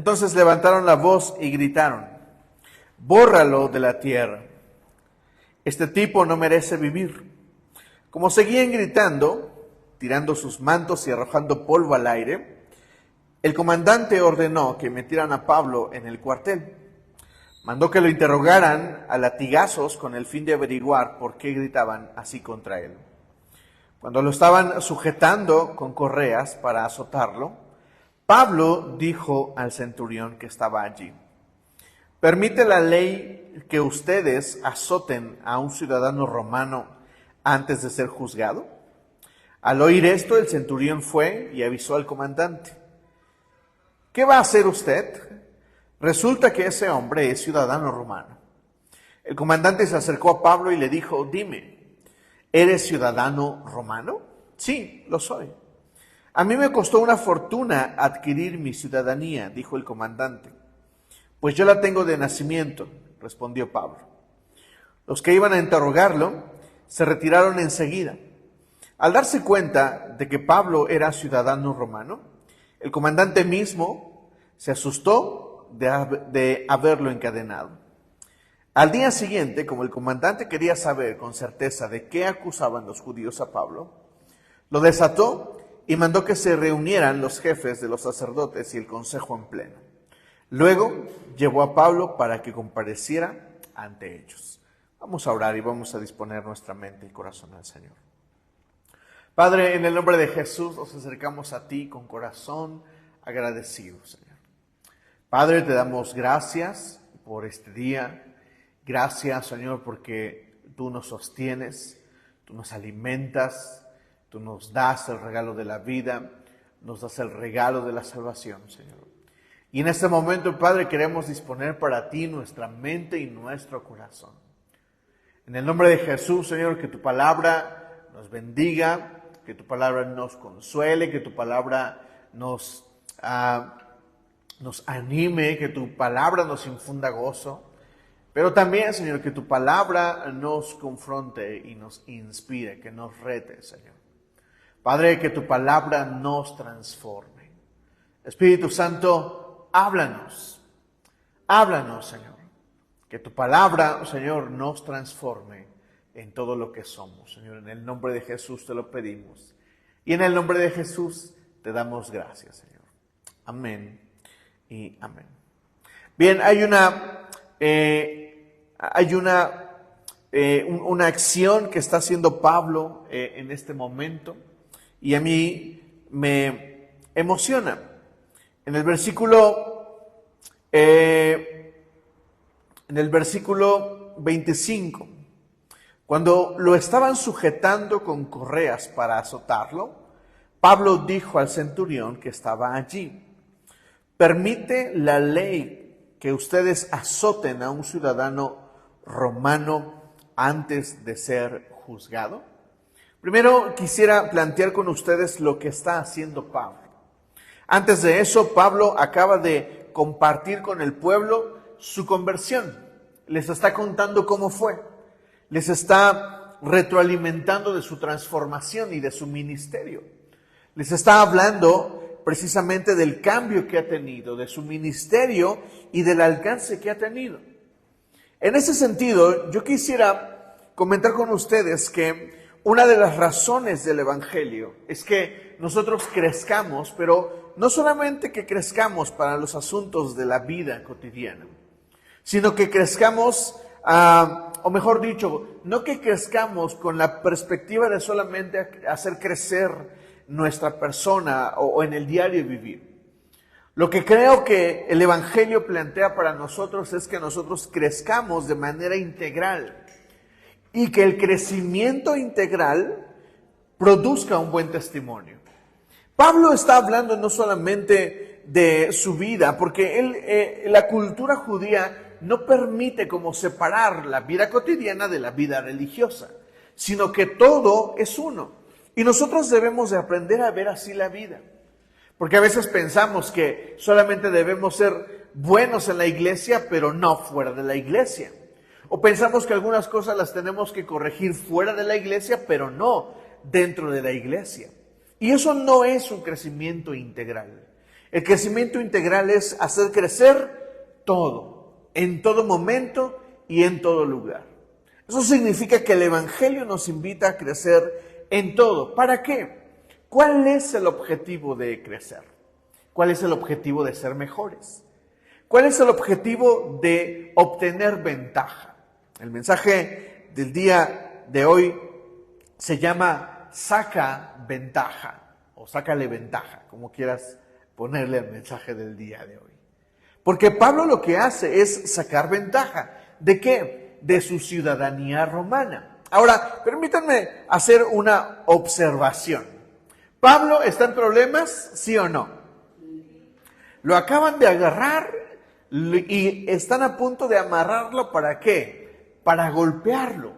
Entonces levantaron la voz y gritaron: bórralo de la tierra. Este tipo no merece vivir. Como seguían gritando, tirando sus mantos y arrojando polvo al aire, el comandante ordenó que metieran a Pablo en el cuartel. Mandó que lo interrogaran a latigazos con el fin de averiguar por qué gritaban así contra él. Cuando lo estaban sujetando con correas para azotarlo, Pablo dijo al centurión que estaba allí: ¿permite la ley que ustedes azoten a un ciudadano romano antes de ser juzgado? Al oír esto, el centurión fue y avisó al comandante: ¿qué va a hacer usted? Resulta que ese hombre es ciudadano romano. El comandante se acercó a Pablo y le dijo: dime, ¿eres ciudadano romano? Sí, lo soy. A mí me costó una fortuna adquirir mi ciudadanía, dijo el comandante. Pues yo la tengo de nacimiento, respondió Pablo. Los que iban a interrogarlo se retiraron enseguida. Al darse cuenta de que Pablo era ciudadano romano, el comandante mismo se asustó de haberlo encadenado. Al día siguiente, como el comandante quería saber con certeza de qué acusaban los judíos a Pablo, lo desató y mandó que se reunieran los jefes de los sacerdotes y el consejo en pleno. Luego llevó a Pablo para que compareciera ante ellos. Vamos a orar y vamos a disponer nuestra mente y corazón al Señor. Padre, en el nombre de Jesús nos acercamos a ti con corazón agradecido, Señor. Padre, te damos gracias por este día. Gracias, Señor, porque tú nos sostienes, tú nos alimentas, tú nos das el regalo de la vida, nos das el regalo de la salvación, Señor. Y en este momento, Padre, queremos disponer para ti nuestra mente y nuestro corazón. En el nombre de Jesús, Señor, que tu palabra nos bendiga, que tu palabra nos consuele, que tu palabra nos anime, que tu palabra nos infunda gozo. Pero también, Señor, que tu palabra nos confronte y nos inspire, que nos rete, Señor. Padre, que tu palabra nos transforme. Espíritu Santo, háblanos, Señor. Que tu palabra, Señor, nos transforme en todo lo que somos. Señor, en el nombre de Jesús te lo pedimos. Y en el nombre de Jesús te damos gracias, Señor. Amén y amén. Bien, hay una acción que está haciendo Pablo en este momento y a mí me emociona. En el versículo 25, cuando lo estaban sujetando con correas para azotarlo, Pablo dijo al centurión que estaba allí: ¿permite la ley que ustedes azoten a un ciudadano romano antes de ser juzgado? Primero quisiera plantear con ustedes lo que está haciendo Pablo. Antes de eso, Pablo acaba de compartir con el pueblo su conversión. Les está contando cómo fue. Les está retroalimentando de su transformación y de su ministerio. Les está hablando precisamente del cambio que ha tenido, de su ministerio y del alcance que ha tenido. En ese sentido, yo quisiera comentar con ustedes que una de las razones del Evangelio es que nosotros crezcamos, pero no solamente que crezcamos para los asuntos de la vida cotidiana, sino que crezcamos, o mejor dicho, no que crezcamos con la perspectiva de solamente hacer crecer nuestra persona o en el diario vivir. Lo que creo que el Evangelio plantea para nosotros es que nosotros crezcamos de manera integral y que el crecimiento integral produzca un buen testimonio. Pablo está hablando no solamente de su vida, porque la cultura judía no permite como separar la vida cotidiana de la vida religiosa, sino que todo es uno. Y nosotros debemos de aprender a ver así la vida. Porque a veces pensamos que solamente debemos ser buenos en la iglesia, pero no fuera de la iglesia. O pensamos que algunas cosas las tenemos que corregir fuera de la iglesia, pero no dentro de la iglesia. Y eso no es un crecimiento integral. El crecimiento integral es hacer crecer todo, en todo momento y en todo lugar. Eso significa que el Evangelio nos invita a crecer en todo. ¿Para qué? ¿Cuál es el objetivo de crecer? ¿Cuál es el objetivo de ser mejores? ¿Cuál es el objetivo de obtener ventaja? El mensaje del día de hoy se llama saca ventaja o sácale ventaja, como quieras ponerle al mensaje del día de hoy. Porque Pablo lo que hace es sacar ventaja. ¿De qué? De su ciudadanía romana. Ahora, permítanme hacer una observación. ¿Pablo está en problemas? ¿Sí o no? Lo acaban de agarrar y están a punto de amarrarlo. ¿Para qué? Para golpearlo.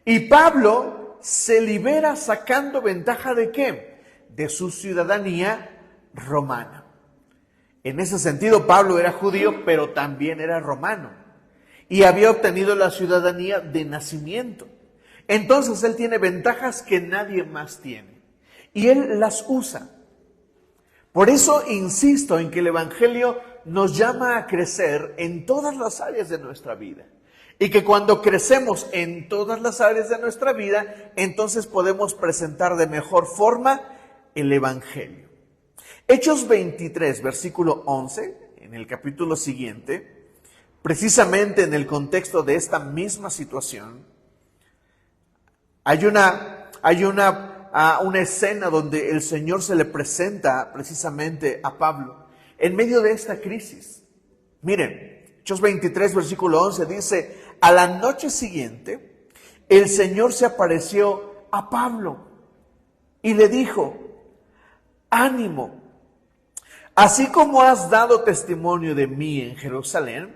Y Pablo se libera sacando ventaja ¿de qué? De su ciudadanía romana. En ese sentido, Pablo era judío, pero también era romano. Y había obtenido la ciudadanía de nacimiento. Entonces, él tiene ventajas que nadie más tiene. Y él las usa. Por eso insisto en que el Evangelio nos llama a crecer en todas las áreas de nuestra vida. Y que cuando crecemos en todas las áreas de nuestra vida, entonces podemos presentar de mejor forma el Evangelio. Hechos 23, versículo 11, en el capítulo siguiente, precisamente en el contexto de esta misma situación, hay una escena donde el Señor se le presenta precisamente a Pablo en medio de esta crisis. Miren, Hechos 23, versículo 11 dice: a la noche siguiente, el Señor se apareció a Pablo y le dijo: ánimo, así como has dado testimonio de mí en Jerusalén,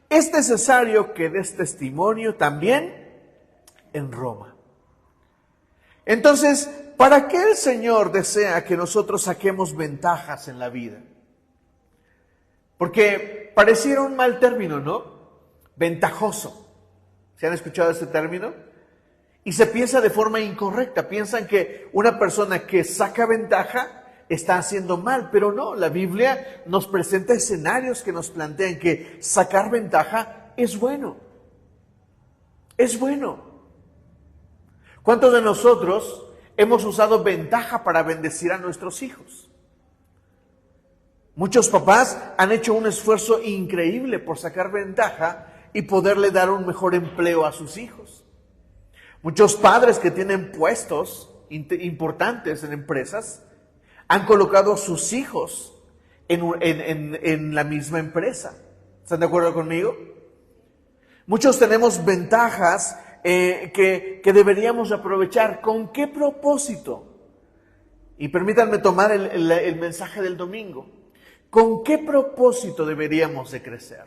es necesario que des testimonio también en Roma. Entonces, ¿para qué el Señor desea que nosotros saquemos ventajas en la vida? Porque pareciera un mal término, ¿no? Ventajoso. ¿Se han escuchado este término? Y se piensa de forma incorrecta. Piensan que una persona que saca ventaja está haciendo mal, pero no. La Biblia nos presenta escenarios que nos plantean que sacar ventaja es bueno. Es bueno. ¿Cuántos de nosotros hemos usado ventaja para bendecir a nuestros hijos? Muchos papás han hecho un esfuerzo increíble por sacar ventaja y poderle dar un mejor empleo a sus hijos. Muchos padres que tienen puestos importantes en empresas han colocado a sus hijos en la misma empresa. ¿Están de acuerdo conmigo? Muchos tenemos ventajas que deberíamos aprovechar. ¿Con qué propósito? Y permítanme tomar el mensaje del domingo. ¿Con qué propósito deberíamos de crecer?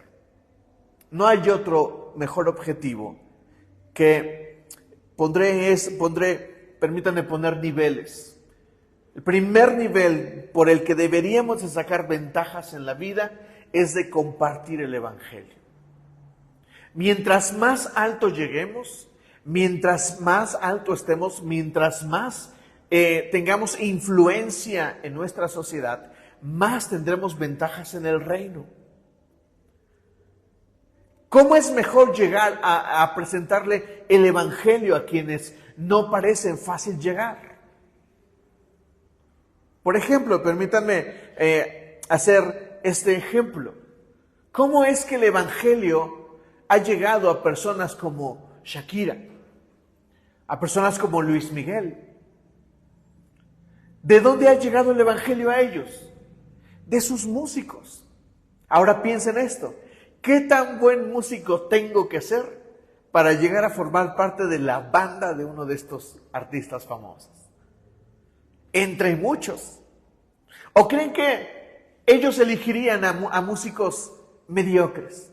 No hay otro mejor objetivo que permítanme poner niveles. El primer nivel por el que deberíamos de sacar ventajas en la vida es de compartir el Evangelio. Mientras más alto lleguemos, mientras más alto estemos, mientras más tengamos influencia en nuestra sociedad, más tendremos ventajas en el reino. ¿Cómo es mejor llegar a presentarle el Evangelio a quienes no parecen fácil llegar? Por ejemplo, permítanme hacer este ejemplo. ¿Cómo es que el Evangelio ha llegado a personas como Shakira, a personas como Luis Miguel? ¿De dónde ha llegado el Evangelio a ellos? De sus músicos. Ahora piensen esto. ¿Qué tan buen músico tengo que ser para llegar a formar parte de la banda de uno de estos artistas famosos? Entre muchos. ¿O creen que ellos elegirían a músicos mediocres?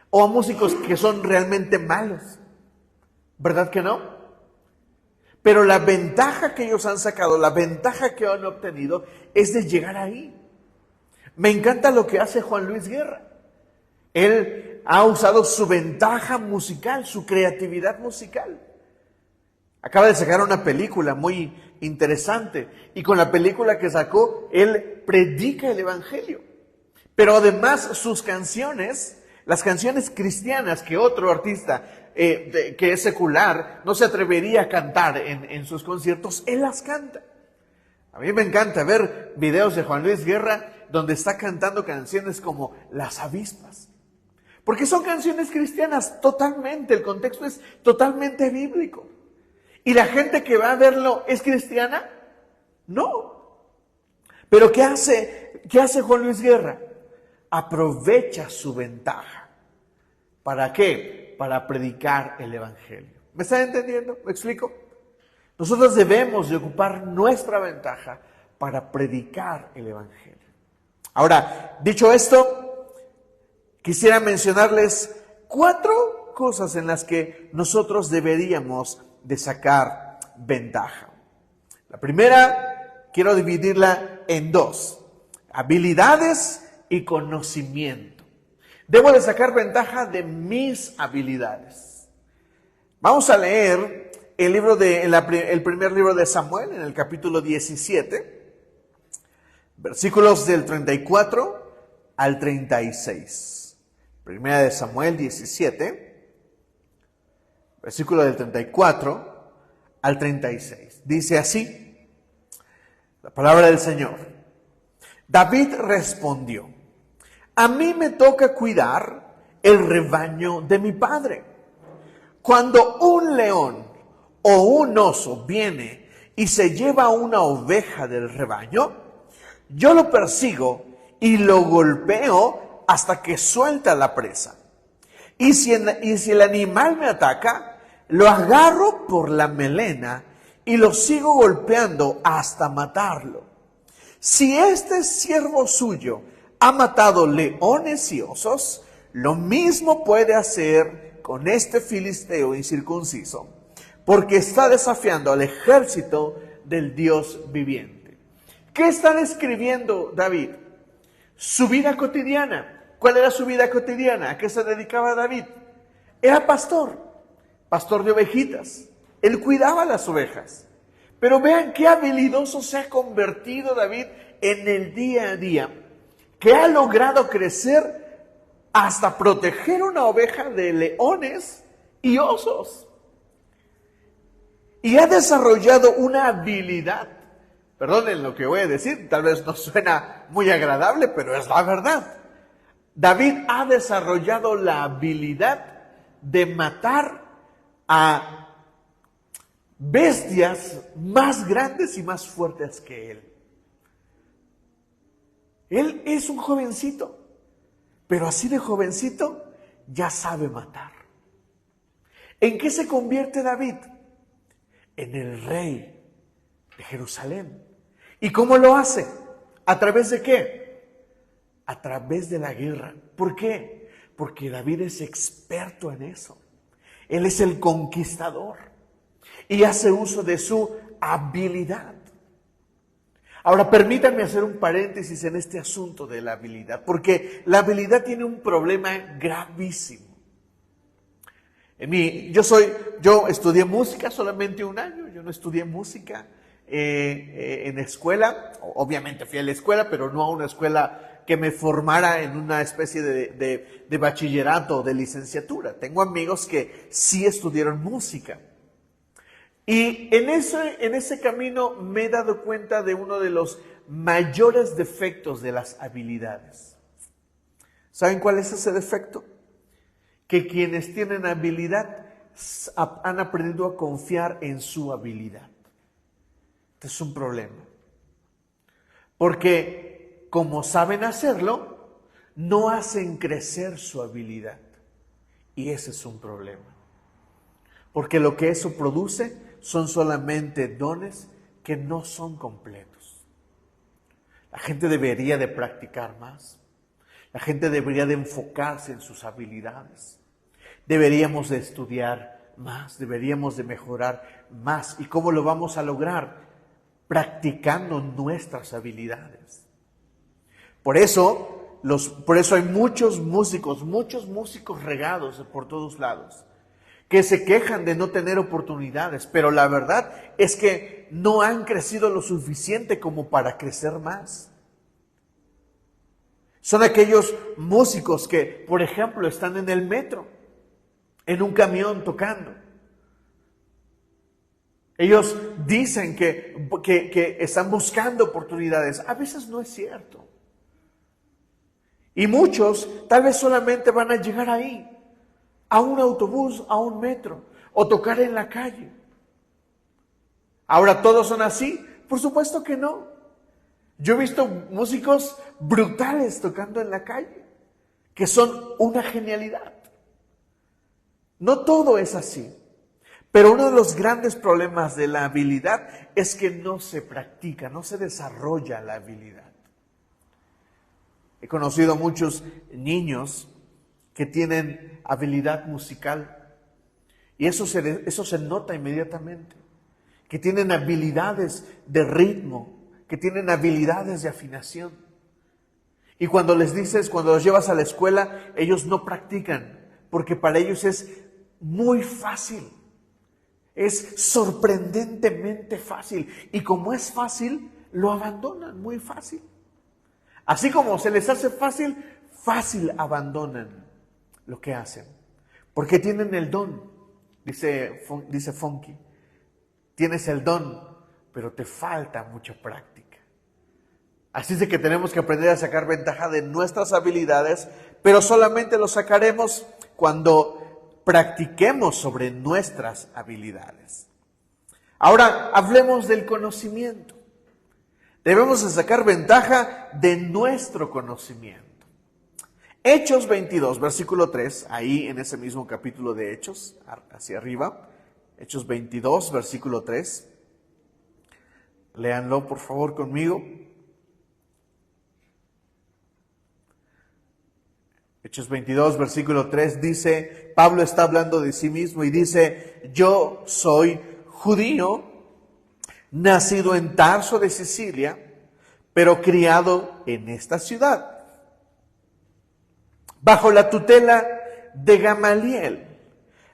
¿O a músicos que son realmente malos? ¿Verdad que no? Pero la ventaja que ellos han sacado, la ventaja que han obtenido es de llegar ahí. Me encanta lo que hace Juan Luis Guerra. Él ha usado su ventaja musical, su creatividad musical. Acaba de sacar una película muy interesante. Y con la película que sacó, él predica el evangelio. Pero además sus canciones, las canciones cristianas que otro artista que es secular no se atrevería a cantar en sus conciertos, él las canta. A mí me encanta ver videos de Juan Luis Guerra donde está cantando canciones como Las avispas. Porque son canciones cristianas totalmente, el contexto es totalmente bíblico. ¿Y la gente que va a verlo es cristiana? No. Pero ¿qué hace Juan Luis Guerra? Aprovecha su ventaja. ¿Para qué? Para predicar el evangelio. ¿Me están entendiendo? ¿Me explico? Nosotros debemos de ocupar nuestra ventaja para predicar el evangelio. Ahora, dicho esto, quisiera mencionarles 4 cosas en las que nosotros deberíamos de sacar ventaja. La primera, quiero dividirla en 2. Habilidades y conocimiento. Debo de sacar ventaja de mis habilidades. Vamos a leer el primer libro de Samuel, en el capítulo 17, versículos del 34 al 36. Primera de Samuel 17, versículo del 34 al 36. Dice así, la palabra del Señor. David respondió: a mí me toca cuidar el rebaño de mi padre. Cuando un león o un oso viene y se lleva una oveja del rebaño, yo lo persigo y lo golpeo hasta que suelta la presa. Y si el animal me ataca, lo agarro por la melena y lo sigo golpeando hasta matarlo. Si este siervo suyo ha matado leones y osos, lo mismo puede hacer con este filisteo incircunciso, porque está desafiando al ejército del Dios viviente. ¿Qué está describiendo David? Su vida cotidiana. ¿Cuál era su vida cotidiana? ¿A qué se dedicaba David? Era pastor de ovejitas. Él cuidaba las ovejas. Pero vean qué habilidoso se ha convertido David en el día a día, que ha logrado crecer hasta proteger una oveja de leones y osos. Y ha desarrollado una habilidad. Perdonen lo que voy a decir, tal vez no suena muy agradable, pero es la verdad. David ha desarrollado la habilidad de matar a bestias más grandes y más fuertes que él. Él es un jovencito, pero así de jovencito ya sabe matar. ¿En qué se convierte David? En el rey de Jerusalén. ¿Y cómo lo hace? ¿A través de qué? A través de la guerra. ¿Por qué? Porque David es experto en eso. Él es el conquistador y hace uso de su habilidad. Ahora, permítanme hacer un paréntesis en este asunto de la habilidad, porque la habilidad tiene un problema gravísimo. Yo estudié música solamente 1 año, yo no estudié música en escuela, obviamente fui a la escuela, pero no a una escuela que me formara en una especie de bachillerato o de licenciatura. Tengo amigos que sí estudiaron música. Y en ese camino me he dado cuenta de uno de los mayores defectos de las habilidades. ¿Saben cuál es ese defecto? Que quienes tienen habilidad han aprendido a confiar en su habilidad. Este es un problema. Porque como saben hacerlo, no hacen crecer su habilidad. Y ese es un problema. Porque lo que eso produce son solamente dones que no son completos. La gente debería de practicar más. La gente debería de enfocarse en sus habilidades. Deberíamos de estudiar más, deberíamos de mejorar más. ¿Y cómo lo vamos a lograr? Practicando nuestras habilidades. Por eso hay muchos músicos regados por todos lados, que se quejan de no tener oportunidades, pero la verdad es que no han crecido lo suficiente como para crecer más. Son aquellos músicos que, por ejemplo, están en el metro, en un camión tocando. Ellos dicen que están buscando oportunidades. A veces no es cierto. Y muchos tal vez solamente van a llegar ahí, a un autobús, a un metro, o tocar en la calle. ¿Ahora todos son así? Por supuesto que no. Yo he visto músicos brutales tocando en la calle, que son una genialidad. No todo es así. Pero uno de los grandes problemas de la habilidad es que no se practica, no se desarrolla la habilidad. He conocido muchos niños que tienen habilidad musical y eso se nota inmediatamente, que tienen habilidades de ritmo, que tienen habilidades de afinación. Y cuando les dices, cuando los llevas a la escuela, ellos no practican, porque para ellos es muy fácil. Es sorprendentemente fácil. Y como es fácil, lo abandonan muy fácil. Así como se les hace fácil, fácil abandonan lo que hacen. Porque tienen el don, dice Funky. Tienes el don, pero te falta mucha práctica. Así es de que tenemos que aprender a sacar ventaja de nuestras habilidades, pero solamente lo sacaremos cuando practiquemos sobre nuestras habilidades. Ahora, hablemos del conocimiento. Debemos de sacar ventaja de nuestro conocimiento. Hechos 22, versículo 3, ahí en ese mismo capítulo de Hechos, hacia arriba. Hechos 22, versículo 3. Léanlo, por favor, conmigo. Hechos 22, versículo 3 dice, Pablo está hablando de sí mismo y dice, yo soy judío, nacido en Tarso de Sicilia, pero criado en esta ciudad, bajo la tutela de Gamaliel.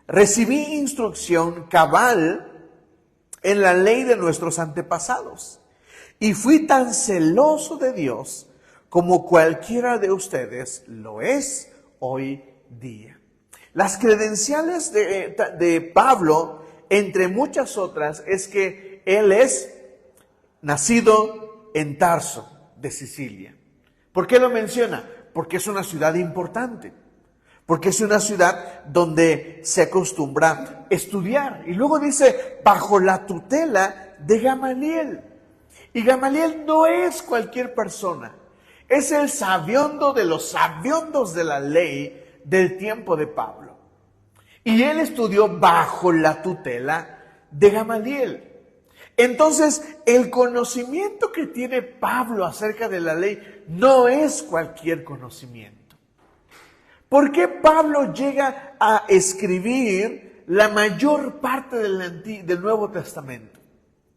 Recibí instrucción cabal en la ley de nuestros antepasados y fui tan celoso de Dios como cualquiera de ustedes lo es hoy día. Las credenciales de Pablo, entre muchas otras, es que él es nacido en Tarso de Sicilia. ¿Por qué lo menciona? Porque es una ciudad importante. Porque es una ciudad donde se acostumbra estudiar. Y luego dice, bajo la tutela de Gamaliel. Y Gamaliel no es cualquier persona. Es el sabiondo de los sabiondos de la ley del tiempo de Pablo. Y él estudió bajo la tutela de Gamaliel. Entonces, el conocimiento que tiene Pablo acerca de la ley no es cualquier conocimiento. ¿Por qué Pablo llega a escribir la mayor parte del Nuevo Testamento?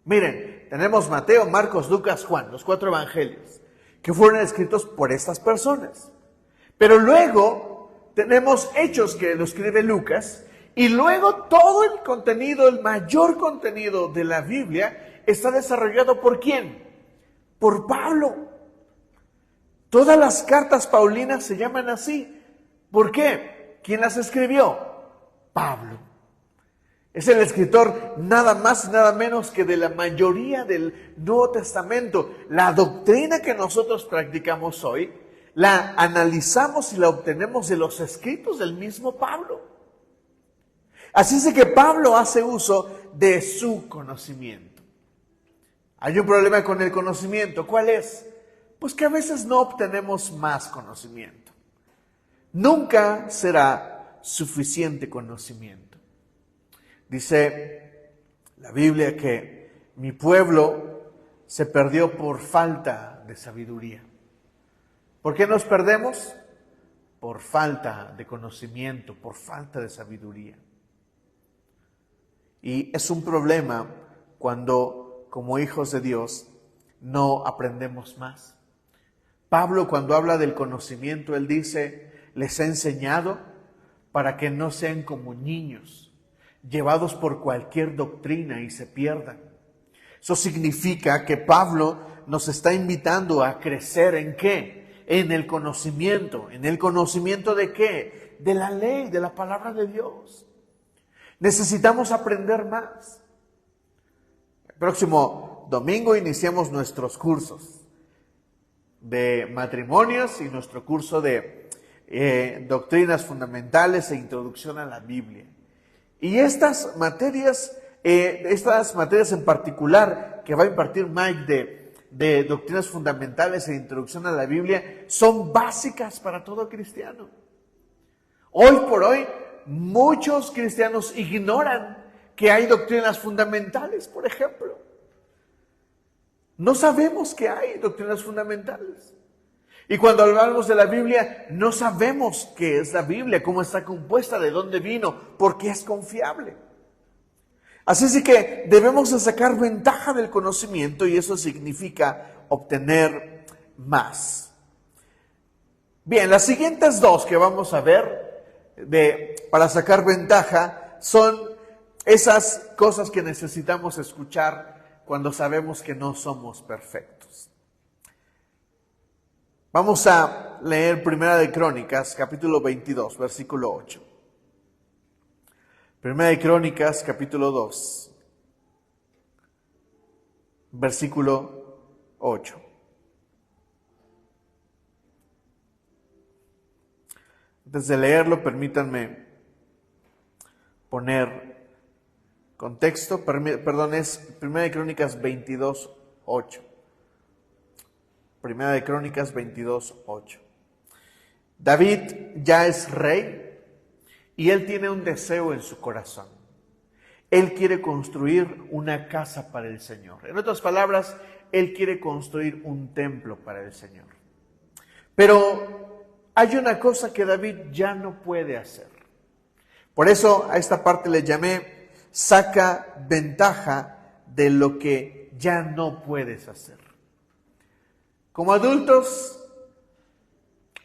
Miren, tenemos Mateo, Marcos, Lucas, Juan, los 4 evangelios, que fueron escritos por estas personas. Pero luego tenemos Hechos, que lo escribe Lucas, y luego todo el contenido, el mayor contenido de la Biblia está desarrollado ¿por quién? Por Pablo. Todas las cartas paulinas se llaman así. ¿Por qué? ¿Quién las escribió? Pablo. Es el escritor nada más y nada menos que de la mayoría del Nuevo Testamento. La doctrina que nosotros practicamos hoy, la analizamos y la obtenemos de los escritos del mismo Pablo. Así es de que Pablo hace uso de su conocimiento. Hay un problema con el conocimiento. ¿Cuál es? Pues que a veces no obtenemos más conocimiento. Nunca será suficiente conocimiento. Dice la Biblia que mi pueblo se perdió por falta de sabiduría. ¿Por qué nos perdemos? Por falta de conocimiento, por falta de sabiduría. Y es un problema cuando, como hijos de Dios, no aprendemos más. Pablo, cuando habla del conocimiento, él dice, les he enseñado para que no sean como niños, llevados por cualquier doctrina y se pierdan. Eso significa que Pablo nos está invitando a crecer ¿en qué? En el conocimiento. ¿En el conocimiento de qué? De la ley, de la palabra de Dios. Necesitamos aprender más. El próximo domingo iniciamos nuestros cursos de matrimonios y nuestro curso de doctrinas fundamentales e introducción a la Biblia. Y estas materias en particular que va a impartir Mike de doctrinas fundamentales e introducción a la Biblia son básicas para todo cristiano. Hoy por hoy, muchos cristianos ignoran que hay doctrinas fundamentales, por ejemplo. No sabemos que hay doctrinas fundamentales. Y cuando hablamos de la Biblia, no sabemos qué es la Biblia, cómo está compuesta, de dónde vino, por qué es confiable. Así es que debemos de sacar ventaja del conocimiento y eso significa obtener más. Bien, las siguientes dos que vamos a ver para sacar ventaja son esas cosas que necesitamos escuchar cuando sabemos que no somos perfectos. Vamos a leer Primera de Crónicas, capítulo 22, versículo 8. Primera de Crónicas, capítulo 2, versículo 8. Antes de leerlo, permítanme poner contexto. Perdón, es Primera de Crónicas 22, 8. Primera de Crónicas 22, 8. David ya es rey y él tiene un deseo en su corazón. Él quiere construir una casa para el Señor. En otras palabras, él quiere construir un templo para el Señor. Pero hay una cosa que David ya no puede hacer. Por eso a esta parte le llamé, saca ventaja de lo que ya no puedes hacer. Como adultos,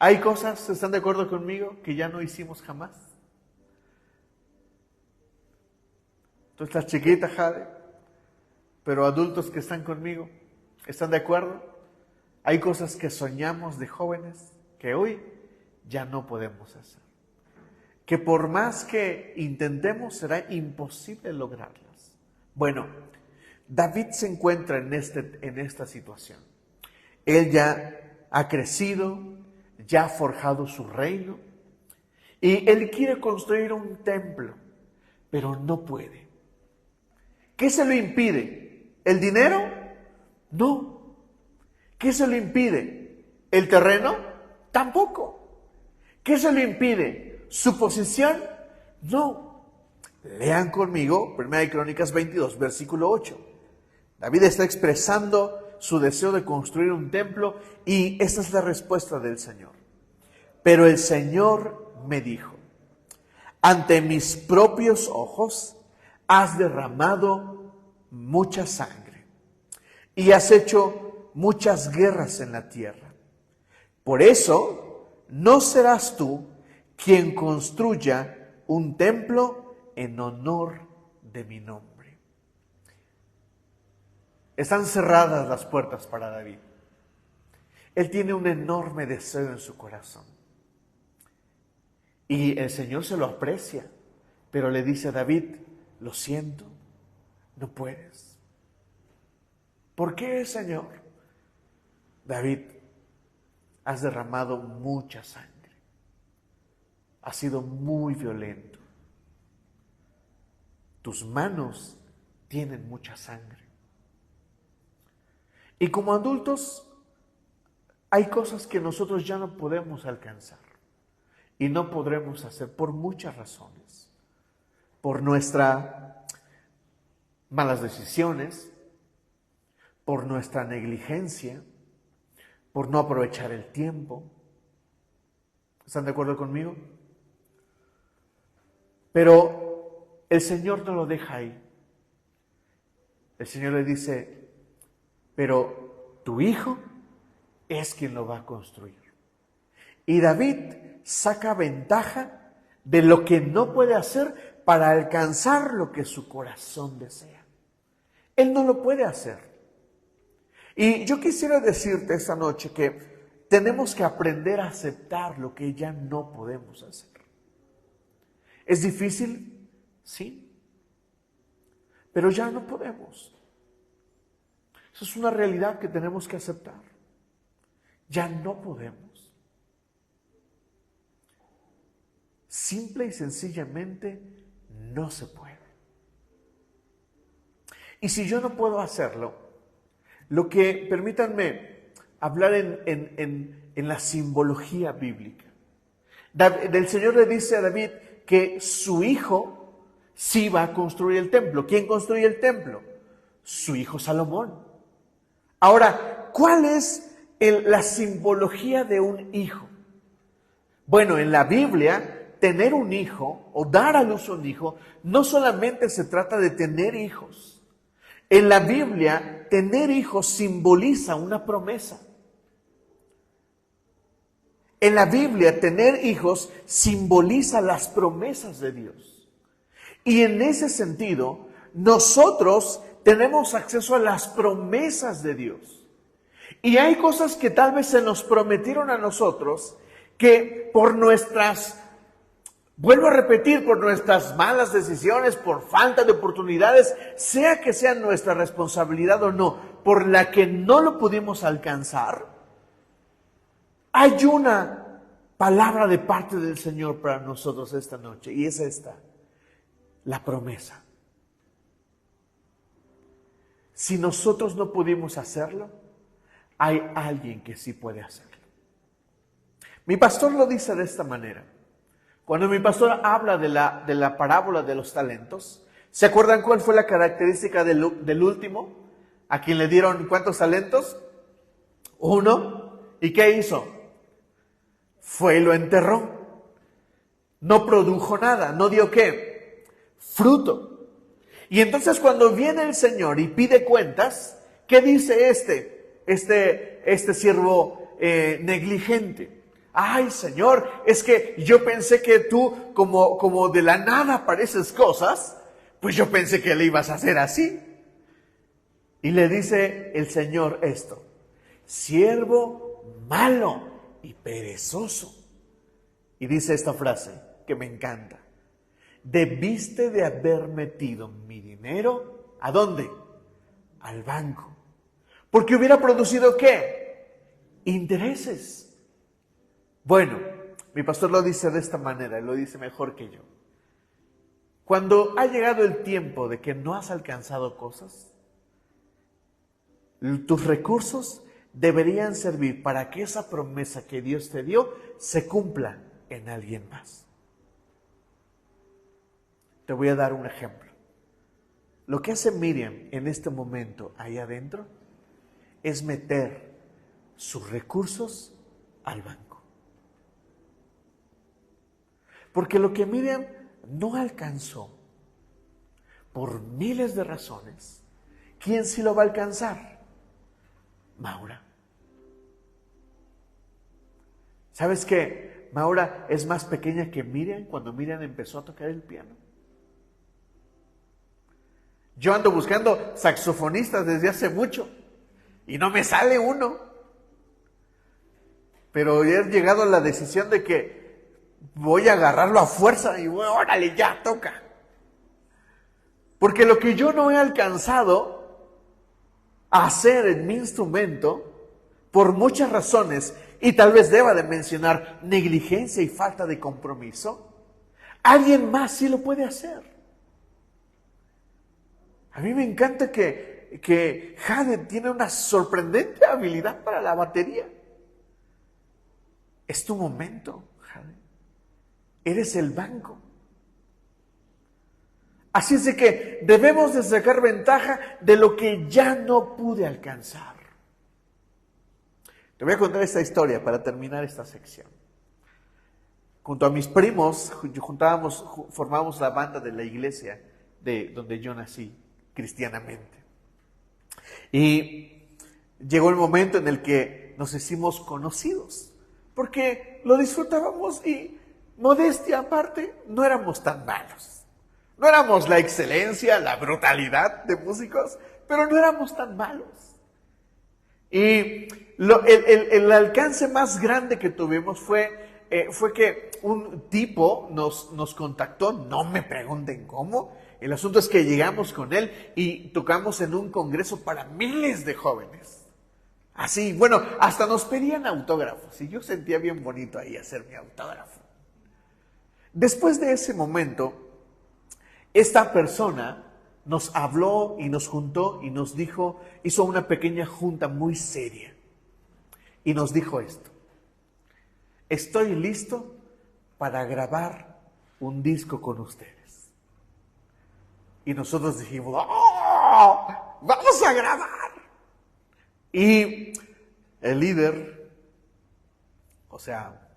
hay cosas, ¿están de acuerdo conmigo?, que ya no hicimos jamás. Tú estás chiquita, Jade, pero adultos que están conmigo, ¿están de acuerdo? Hay cosas que soñamos de jóvenes que hoy ya no podemos hacer. Que por más que intentemos, será imposible lograrlas. Bueno, David se encuentra en esta situación. Él ya ha crecido, ya ha forjado su reino y él quiere construir un templo, pero no puede. ¿Qué se lo impide? ¿El dinero? No. ¿Qué se lo impide? ¿El terreno? Tampoco. ¿Qué se lo impide? ¿Su posición? No. Lean conmigo 1 Crónicas 22, versículo 8. David está expresando su deseo de construir un templo y esta es la respuesta del Señor. Pero el Señor me dijo, ante mis propios ojos has derramado mucha sangre y has hecho muchas guerras en la tierra. Por eso no serás tú quien construya un templo en honor de mi nombre. Están cerradas las puertas para David. Él tiene un enorme deseo en su corazón. Y el Señor se lo aprecia, pero le dice a David, lo siento, no puedes. ¿Por qué, Señor? David, has derramado mucha sangre. Has sido muy violento. Tus manos tienen mucha sangre. Y como adultos, hay cosas que nosotros ya no podemos alcanzar y no podremos hacer por muchas razones. Por nuestras malas decisiones, por nuestra negligencia, por no aprovechar el tiempo. ¿Están de acuerdo conmigo? Pero el Señor no lo deja ahí. El Señor le dice, pero tu hijo es quien lo va a construir. Y David saca ventaja de lo que no puede hacer para alcanzar lo que su corazón desea. Él no lo puede hacer. Y yo quisiera decirte esta noche que tenemos que aprender a aceptar lo que ya no podemos hacer. ¿Es difícil? Sí. Pero ya no podemos. Eso es una realidad que tenemos que aceptar. Ya no podemos. Simple y sencillamente no se puede. Y si yo no puedo hacerlo, permítanme hablar en la simbología bíblica. El Señor le dice a David que su hijo sí va a construir el templo. ¿Quién construye el templo? Su hijo Salomón. Ahora, ¿cuál es la simbología de un hijo? Bueno, en la Biblia, tener un hijo o dar a luz un hijo, no solamente se trata de tener hijos. En la Biblia, tener hijos simboliza una promesa. En la Biblia, tener hijos simboliza las promesas de Dios. Y en ese sentido, nosotros tenemos acceso a las promesas de Dios. Y hay cosas que tal vez se nos prometieron a nosotros que por nuestras, vuelvo a repetir, por nuestras malas decisiones, por falta de oportunidades, sea que sea nuestra responsabilidad o no, por la que no lo pudimos alcanzar, hay una palabra de parte del Señor para nosotros esta noche, y es esta, la promesa. Si nosotros no pudimos hacerlo, hay alguien que sí puede hacerlo. Mi pastor lo dice de esta manera. Cuando mi pastor habla de la parábola de los talentos, ¿se acuerdan cuál fue la característica del último? ¿A quien le dieron cuántos talentos? 1. ¿Y qué hizo? Fue y lo enterró. No produjo nada. ¿No dio qué? Fruto. Y entonces cuando viene el Señor y pide cuentas, ¿qué dice este siervo negligente? Ay, Señor, es que yo pensé que tú, como de la nada pareces cosas, pues yo pensé que le ibas a hacer así. Y le dice el Señor esto: siervo malo y perezoso. Y dice esta frase que me encanta: debiste de haber metido mi dinero, ¿a dónde? Al banco. Porque hubiera producido ¿qué? Intereses. Bueno, mi pastor lo dice de esta manera, lo dice mejor que yo. Cuando ha llegado el tiempo de que no has alcanzado cosas, tus recursos deberían servir para que esa promesa que Dios te dio se cumpla en alguien más. Te voy a dar un ejemplo. Lo que hace Miriam en este momento ahí adentro es meter sus recursos al banco. Porque lo que Miriam no alcanzó, por miles de razones, ¿quién sí lo va a alcanzar? Maura. ¿Sabes qué? Maura es más pequeña que Miriam cuando Miriam empezó a tocar el piano. Yo ando buscando saxofonistas desde hace mucho y no me sale uno. Pero he llegado a la decisión de que voy a agarrarlo a fuerza y órale, ya, toca. Porque lo que yo no he alcanzado a hacer en mi instrumento, por muchas razones, y tal vez deba de mencionar negligencia y falta de compromiso, alguien más sí lo puede hacer. A mí me encanta que Jade tiene una sorprendente habilidad para la batería. Es tu momento, Jade. Eres el banco. Así es de que debemos de sacar ventaja de lo que ya no pude alcanzar. Te voy a contar esta historia para terminar esta sección. Junto a mis primos, formábamos la banda de la iglesia de donde yo nací, cristianamente. Y llegó el momento en el que nos hicimos conocidos, porque lo disfrutábamos y, modestia aparte, no éramos tan malos. No éramos la excelencia, la brutalidad de músicos, pero no éramos tan malos. Y el alcance más grande que tuvimos fue que un tipo nos contactó, no me pregunten cómo. El asunto es que llegamos con él y tocamos en un congreso para miles de jóvenes. Así, bueno, hasta nos pedían autógrafos y yo sentía bien bonito ahí hacer mi autógrafo. Después de ese momento, esta persona nos habló y nos juntó y nos dijo, hizo una pequeña junta muy seria y nos dijo esto: estoy listo para grabar un disco con ustedes. Y nosotros dijimos, ¡oh! ¡Vamos a grabar! Y el líder, o sea,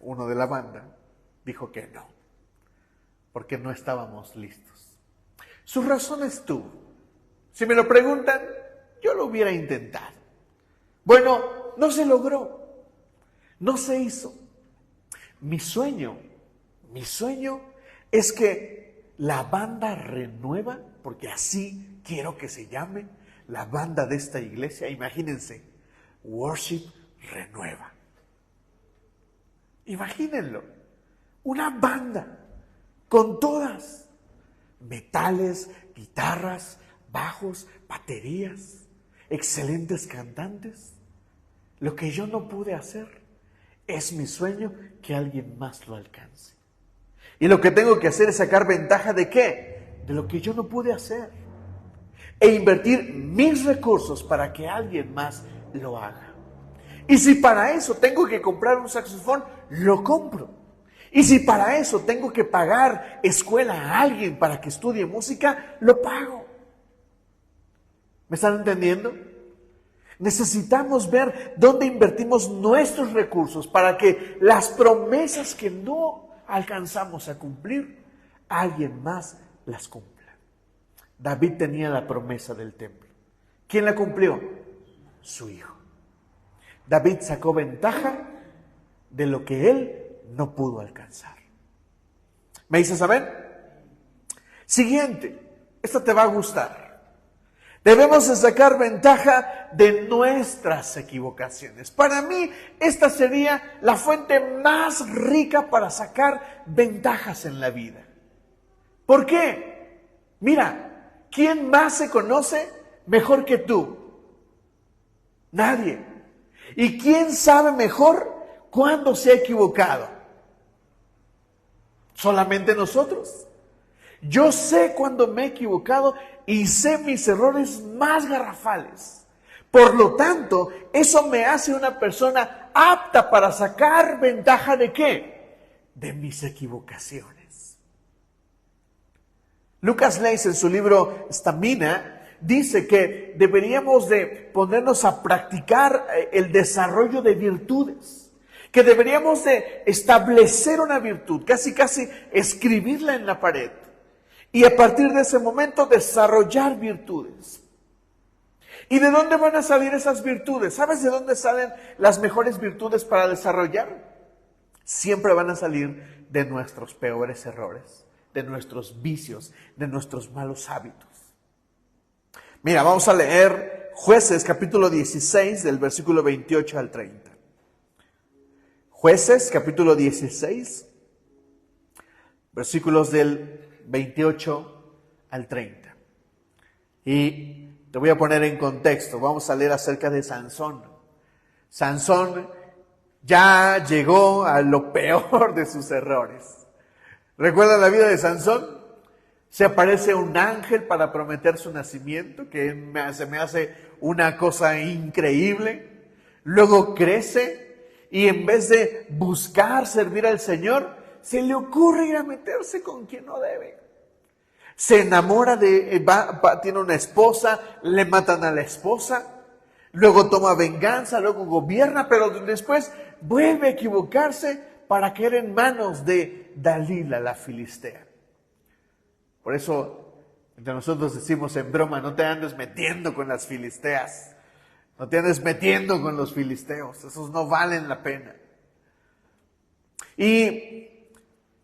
uno de la banda, dijo que no, porque no estábamos listos. Sus razones tuvo. Si me lo preguntan, yo lo hubiera intentado. Bueno, no se logró, no se hizo. Mi sueño es que la banda Renueva, porque así quiero que se llame, la banda de esta iglesia, imagínense, Worship Renueva. Imagínenlo, una banda con todas, metales, guitarras, bajos, baterías, excelentes cantantes. Lo que yo no pude hacer, es mi sueño que alguien más lo alcance. Y lo que tengo que hacer es sacar ventaja ¿de qué? De lo que yo no pude hacer. E invertir mis recursos para que alguien más lo haga. Y si para eso tengo que comprar un saxofón, lo compro. Y si para eso tengo que pagar escuela a alguien para que estudie música, lo pago. ¿Me están entendiendo? Necesitamos ver dónde invertimos nuestros recursos para que las promesas que no alcanzamos a cumplir, alguien más las cumpla. David tenía la promesa del templo. ¿Quién la cumplió? Su hijo. David sacó ventaja de lo que él no pudo alcanzar. ¿Me dice saber? Siguiente, esta te va a gustar. Debemos de sacar ventaja de nuestras equivocaciones. Para mí, esta sería la fuente más rica para sacar ventajas en la vida. ¿Por qué? Mira, ¿quién más se conoce mejor que tú? Nadie. ¿Y quién sabe mejor cuándo se ha equivocado? Solamente nosotros. Yo sé cuándo me he equivocado y sé mis errores más garrafales. Por lo tanto, eso me hace una persona apta para sacar ventaja ¿de qué? De mis equivocaciones. Lucas Leis, en su libro Stamina, dice que deberíamos de ponernos a practicar el desarrollo de virtudes, que deberíamos de establecer una virtud, casi escribirla en la pared, y a partir de ese momento desarrollar virtudes. ¿Y de dónde van a salir esas virtudes? ¿Sabes de dónde salen las mejores virtudes para desarrollar? Siempre van a salir de nuestros peores errores, de nuestros vicios, de nuestros malos hábitos. Mira, vamos a leer Jueces capítulo 16 del versículo 28 al 30. Jueces capítulo 16, versículos del 28 al 30. Y te voy a poner en contexto, vamos a leer acerca de Sansón. Sansón ya llegó a lo peor de sus errores. ¿Recuerdan la vida de Sansón? Se aparece un ángel para prometer su nacimiento, que se me hace una cosa increíble. Luego crece y en vez de buscar servir al Señor, se le ocurre ir a meterse con quien no debe. Se enamora tiene una esposa, le matan a la esposa, luego toma venganza, luego gobierna, pero después vuelve a equivocarse para caer en manos de Dalila, la filistea. Por eso, entre nosotros decimos en broma, no te andes metiendo con las filisteas, no te andes metiendo con los filisteos, esos no valen la pena. Y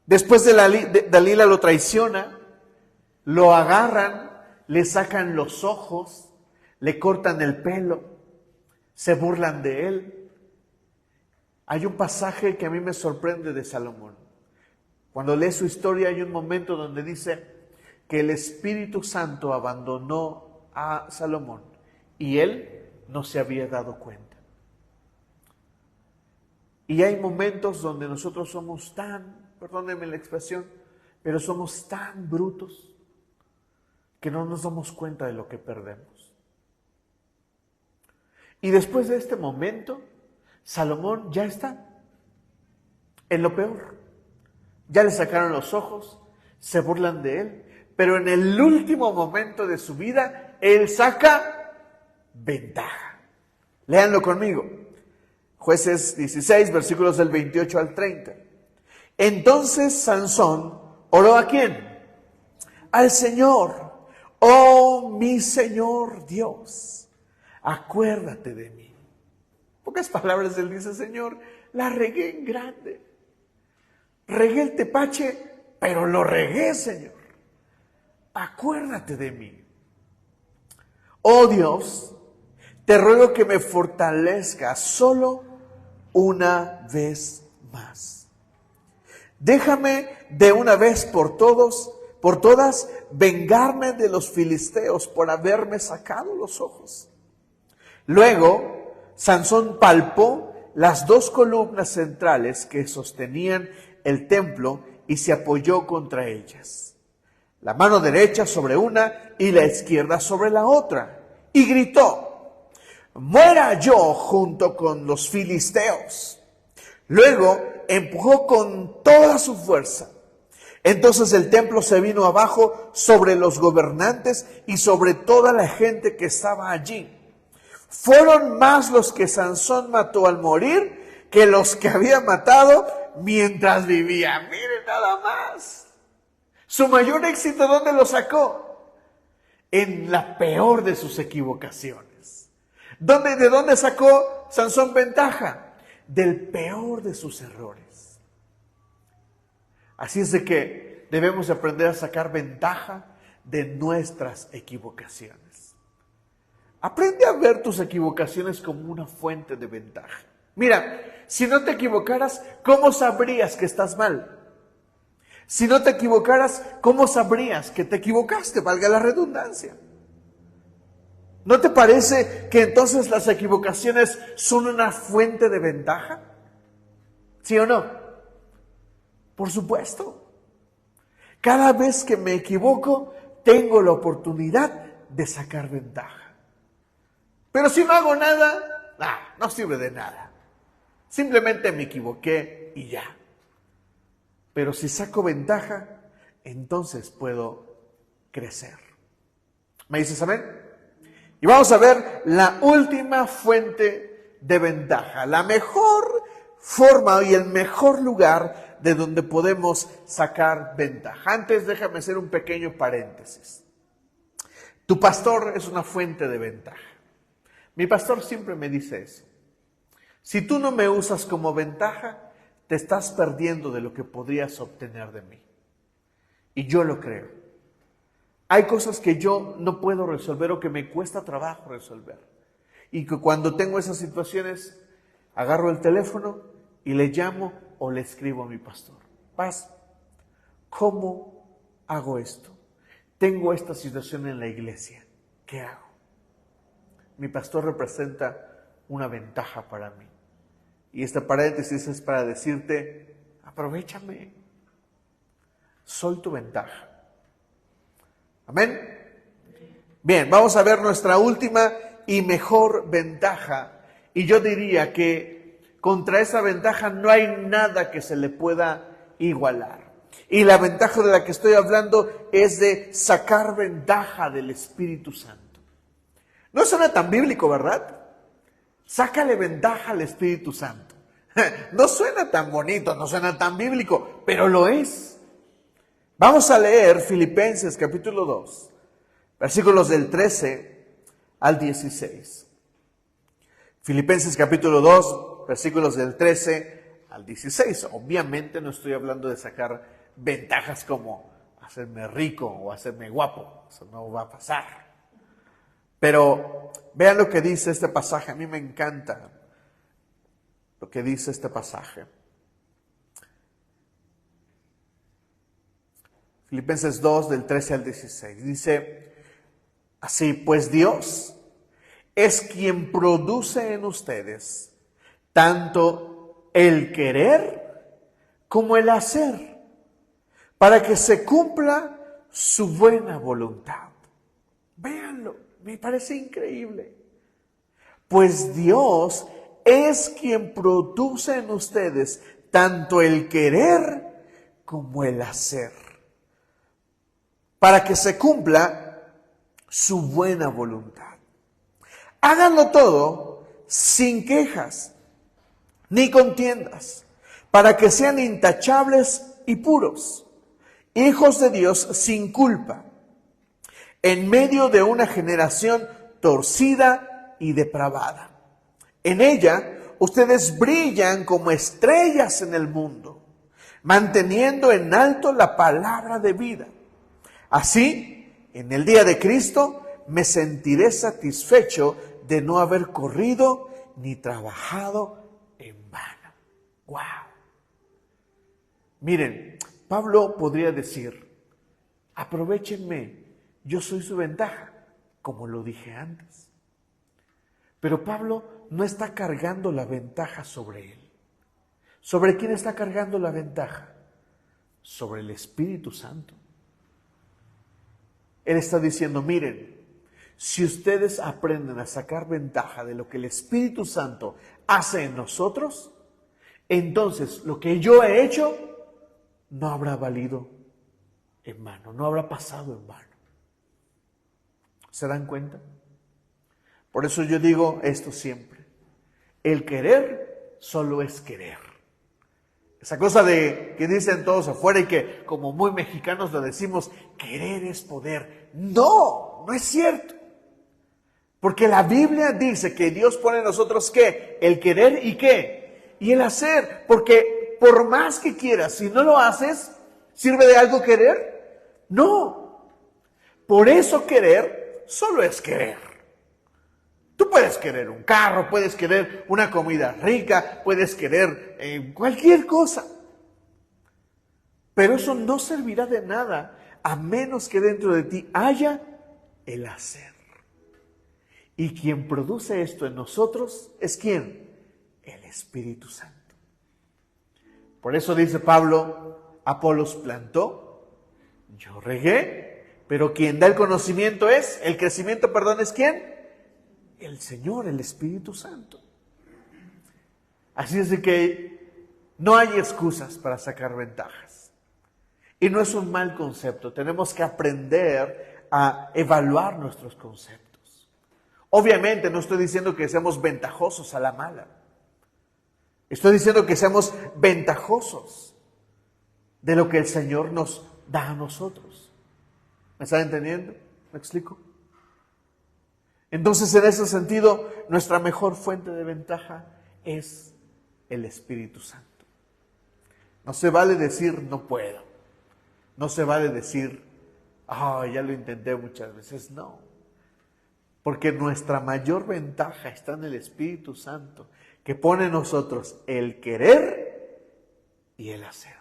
después de Dalila lo traiciona, lo agarran le sacan los ojos, le cortan el pelo, se burlan de él. Hay un pasaje que a mí me sorprende de Salomón. Cuando lees su historia hay un momento donde dice que el Espíritu Santo abandonó a Salomón y él no se había dado cuenta. Y hay momentos donde nosotros somos tan, perdónenme la expresión, pero somos tan brutos que no nos damos cuenta de lo que perdemos. Y después de este momento, Salomón ya está en lo peor. Ya le sacaron los ojos, se burlan de él, pero en el último momento de su vida, él saca ventaja. Léanlo conmigo. Jueces 16, versículos del 28 al 30. Entonces Sansón oró ¿a quién? Al Señor. Oh, mi Señor Dios, acuérdate de mí. En pocas palabras, él dice: Señor, la regué en grande. Regué el tepache, pero lo regué, Señor. Acuérdate de mí. Oh Dios, te ruego que me fortalezcas solo una vez más. Déjame de una vez por todas, vengarme de los filisteos por haberme sacado los ojos. Luego, Sansón palpó las dos columnas centrales que sostenían el templo y se apoyó contra ellas. La mano derecha sobre una y la izquierda sobre la otra. Y gritó: muera yo junto con los filisteos. Luego empujó con toda su fuerza. Entonces el templo se vino abajo sobre los gobernantes y sobre toda la gente que estaba allí. Fueron más los que Sansón mató al morir que los que había matado mientras vivía. Miren nada más. Su mayor éxito, ¿dónde lo sacó? En la peor de sus equivocaciones. ¿De dónde sacó Sansón ventaja? Del peor de sus errores. Así es de que debemos aprender a sacar ventaja de nuestras equivocaciones. Aprende a ver tus equivocaciones como una fuente de ventaja. Mira, si no te equivocaras, ¿cómo sabrías que estás mal? Si no te equivocaras, ¿cómo sabrías que te equivocaste? Valga la redundancia. ¿No te parece que entonces las equivocaciones son una fuente de ventaja? ¿Sí o no? Por supuesto. Cada vez que me equivoco, tengo la oportunidad de sacar ventaja. Pero si no hago nada, no sirve de nada. Simplemente me equivoqué y ya. Pero si saco ventaja, entonces puedo crecer. ¿Me dices amén? Y vamos a ver la última fuente de ventaja. La mejor forma y el mejor lugar de donde podemos sacar ventaja. Antes déjame hacer un pequeño paréntesis. Tu pastor es una fuente de ventaja. Mi pastor siempre me dice eso. Si tú no me usas como ventaja, te estás perdiendo de lo que podrías obtener de mí. Y yo lo creo. Hay cosas que yo no puedo resolver o que me cuesta trabajo resolver. Y que cuando tengo esas situaciones, agarro el teléfono y le llamo o le escribo a mi pastor. Paz, ¿cómo hago esto? Tengo esta situación en la iglesia. ¿Qué hago? Mi pastor representa una ventaja para mí. Y este paréntesis es para decirte, aprovéchame. Soy tu ventaja. ¿Amén? Bien, vamos a ver nuestra última y mejor ventaja. Y yo diría que contra esa ventaja no hay nada que se le pueda igualar. Y la ventaja de la que estoy hablando es de sacar ventaja del Espíritu Santo. No suena tan bíblico, ¿verdad? Sácale ventaja al Espíritu Santo. No suena tan bonito, no suena tan bíblico, pero lo es. Vamos a leer Filipenses capítulo 2, versículos del 13 al 16. Filipenses capítulo 2, versículos del 13 al 16. Obviamente no estoy hablando de sacar ventajas como hacerme rico o hacerme guapo. Eso no va a pasar. Pero vean lo que dice este pasaje. A mí me encanta lo que dice este pasaje. Filipenses 2, del 13 al 16. Dice así: pues Dios es quien produce en ustedes tanto el querer como el hacer, para que se cumpla su buena voluntad. Véanlo, me parece increíble. Pues Dios es quien produce en ustedes tanto el querer como el hacer, para que se cumpla su buena voluntad. Háganlo todo sin quejas ni contiendas, para que sean intachables y puros, hijos de Dios sin culpa, en medio de una generación torcida y depravada. En ella ustedes brillan como estrellas en el mundo, manteniendo en alto la palabra de vida. Así, en el día de Cristo, me sentiré satisfecho de no haber corrido ni trabajado en vano. ¡Wow! Miren, Pablo podría decir: aprovéchenme, yo soy su ventaja, como lo dije antes. Pero Pablo no está cargando la ventaja sobre él. ¿Sobre quién está cargando la ventaja? Sobre el Espíritu Santo. Él está diciendo: miren, si ustedes aprenden a sacar ventaja de lo que el Espíritu Santo hace en nosotros, entonces lo que yo he hecho no habrá valido en vano, no habrá pasado en vano. ¿Se dan cuenta? Por eso yo digo esto siempre: el querer solo es querer. Esa cosa de que dicen todos afuera y que como muy mexicanos lo decimos, querer es poder. No, no es cierto. Porque la Biblia dice que Dios pone en nosotros ¿qué? El querer y ¿qué? Y el hacer. Porque por más que quieras, si no lo haces, ¿sirve de algo querer? No. Por eso querer solo es querer. Tú puedes querer un carro, puedes querer una comida rica, puedes querer cualquier cosa. Pero eso no servirá de nada a menos que dentro de ti haya el hacer. Y quien produce esto en nosotros es ¿quién? El Espíritu Santo. Por eso dice Pablo: Apolos plantó, yo regué, pero quien da el conocimiento es, el crecimiento, perdón, ¿es quién? El Señor, el Espíritu Santo. Así es de que no hay excusas para sacar ventajas. Y no es un mal concepto. Tenemos que aprender a evaluar nuestros conceptos. Obviamente no estoy diciendo que seamos ventajosos a la mala. Estoy diciendo que seamos ventajosos de lo que el Señor nos da a nosotros. ¿Me están entendiendo? ¿Me explico? Entonces, en ese sentido, nuestra mejor fuente de ventaja es el Espíritu Santo. No se vale decir no puedo. No se vale decir, ya lo intenté muchas veces. No. Porque nuestra mayor ventaja está en el Espíritu Santo, que pone en nosotros el querer y el hacer.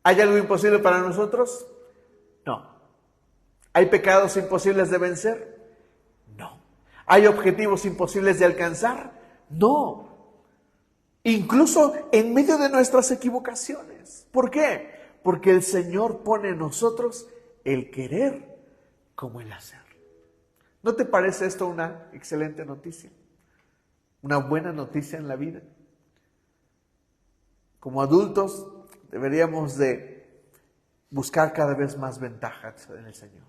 ¿Hay algo imposible para nosotros? No. ¿Hay pecados imposibles de vencer? No. ¿Hay objetivos imposibles de alcanzar? No. Incluso en medio de nuestras equivocaciones. ¿Por qué? Porque el Señor pone en nosotros el querer como el hacer. ¿No te parece esto una excelente noticia? Una buena noticia en la vida. Como adultos deberíamos de buscar cada vez más ventajas en el Señor.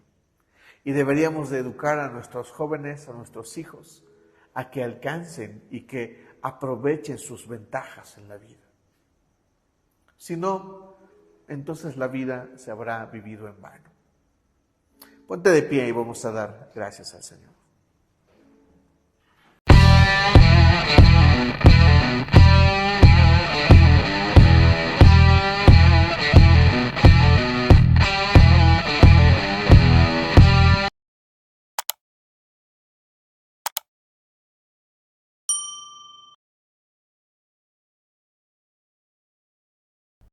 Y deberíamos de educar a nuestros jóvenes, a nuestros hijos, a que alcancen y que aprovechen sus ventajas en la vida. Si no, entonces la vida se habrá vivido en vano. Ponte de pie y vamos a dar gracias al Señor.